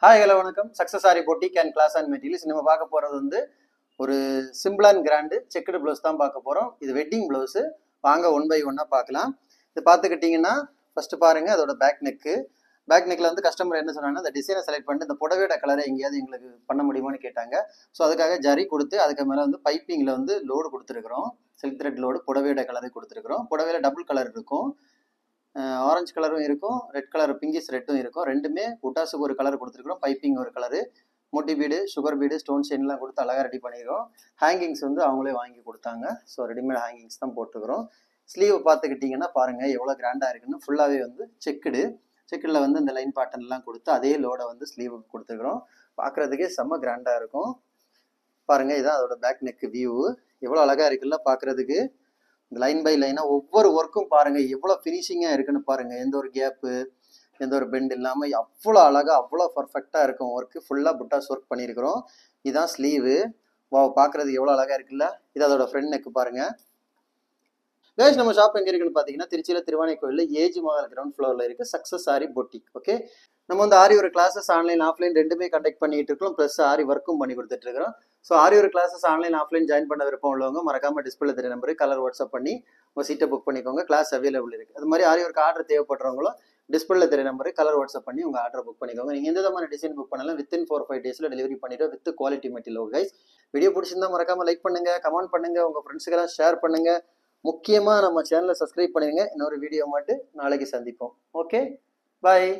Hi hello வணக்கம். Success Aari boutique and class and materials. நம்ம பார்க்க போகிறது வந்து ஒரு simple and grand checked blouse தான் பார்க்க போகிறோம். இது வெட்டிங் ப்ளவுஸு. வாங்க ஒன் பை ஒன்னாக பார்க்கலாம். இது பார்த்துக்கிட்டிங்கன்னா ஃபஸ்ட்டு பாருங்கள், அதோட பேக் நெக்கில் வந்து கஸ்டமர் என்ன சொன்னாங்கன்னா, இந்த டிசைனை செலக்ட் பண்ணிட்டு இந்த புடவையோட கலரை எங்கேயாவது எங்களுக்கு பண்ண முடியுமான்னு கேட்டாங்க. ஸோ அதுக்காக ஜரி கொடுத்து அதுக்கு மேலே வந்து பைப்பிங்கில் வந்து லோடு கொடுத்துருக்குறோம். சில்க் த்ரெட் லோடு புடவையோட கலரை கொடுத்துருக்குறோம். புடவையில் டபுள் கலர் இருக்கும், ஆரஞ்சு கலரும் இருக்கும், ரெட் கலர் பிங்கிஷ் ரெட்டும் இருக்கும். ரெண்டுமே புட்டாஸுக்கு ஒரு கலர் கொடுத்துருக்குறோம், பைப்பிங் ஒரு colour, Moti bead, sugar bead, stone செயின்லாம் கொடுத்து அழகாக ரெடி பண்ணிக்கிறோம். ஹேங்கிங்ஸ் வந்து அவங்களே வாங்கி கொடுத்தாங்க. ஸோ ரெடிமேட் ஹேங்கிங்ஸ் தான் போட்டுருக்குறோம். ஸ்லீவ் பார்த்துக்கிட்டிங்கன்னா பாருங்கள் எவ்வளோ கிராண்டாக இருக்குன்னு. ஃபுல்லாகவே வந்து செக்குடில் வந்து இந்த லைன் பேட்டர்ன்லாம் கொடுத்து அதே லோடை வந்து ஸ்லீவுக்கு கொடுத்துருக்குறோம். பார்க்குறதுக்கே செம்ம கிராண்டாக இருக்கும். பாருங்கள், இதுதான் அதோட பேக் நெக் வியூ. எவ்வளோ அழகாக இருக்குல்ல பார்க்குறதுக்கு. லைன் பை லைனாக ஒவ்வொரு ஒர்க்கும் பாருங்கள் எவ்வளோ ஃபினிஷிங்காக இருக்குன்னு பாருங்கள். எந்த ஒரு கேப்பு, எந்த ஒரு பெண்ட் இல்லாமல் அவ்வளோ அழகாக அவ்வளோ பர்ஃபெக்டாக இருக்கும். ஒர்க்கு ஃபுல்லாக புட்டாஸ் ஒர்க் பண்ணியிருக்கிறோம். இதுதான் ஸ்லீவு. பார்க்குறதுக்கு எவ்வளோ அழகாக இருக்குல்ல. இது அதோட ஃப்ரண்ட் நெக்கு பாருங்கள். கைஸ், நம்ம ஷாப் எங்கே இருக்குன்னு பார்த்தீங்கன்னா திருச்சியில் திருவானை கோயிலில் ஏஜி மஹால் கிரவுண்ட் ஃப்ளோரில் இருக்குது சக்ஸஸ் ஆரி பொட்டிக். ஓகே, நம்ம வந்து ஆரி ஒரு கிளாஸஸ் ஆன்லைன் ஆஃப்லைன் ரெண்டுமே கண்டக்ட் பண்ணிட்டு இருக்கோம். ப்ளஸ் ஆரி ஒர்க்கும் பண்ணி கொடுத்துட்டு இருக்கிறோம். ஸோ ஆரி ஒரு கிளாஸஸ் ஆன்லைன் ஆஃப்லைன் ஜாயின் பண்ண விருப்பம் உள்ளவங்க மறக்காம டிஸ்பிளே தெரிய நம்பருக்கு கலர் வாட்ஸ்அப் பண்ணி உங்கள் சீட்டை புக் பண்ணிக்கோங்க. கிளாஸ் அவைலபிள் இருக்குது. அது மாதிரி ஆரி ஒர்க் ஆர்டர் தேவைப்படுறவங்களும் டிஸ்பிளே தெரிய நம்பருக்கு கலர் வாட்ஸ்அப் பண்ணி உங்கள் ஆர்டர் புக் பண்ணிக்கோங்க. நீங்கள் எந்த விதமான டிசைன் புக் பண்ணலாம் வித்தின் 4-5 டேஸில் டெலிவரி பண்ணிடுவோம் with quality material. Guys, video பிடிச்சிருந்தா மறக்காம லைக் பண்ணுங்க, கமெண்ட் பண்ணுங்க, உங்கள் ஃப்ரெண்ட்ஸுக்கெல்லாம் ஷேர் பண்ணுங்க. முக்கியமாக நம்ம சேனலை சப்ஸ்கிரைப் பண்ணிடுங்க. இன்னொரு வீடியோ மட்டும் நாளைக்கு சந்திப்போம். ஓகே, பாய்.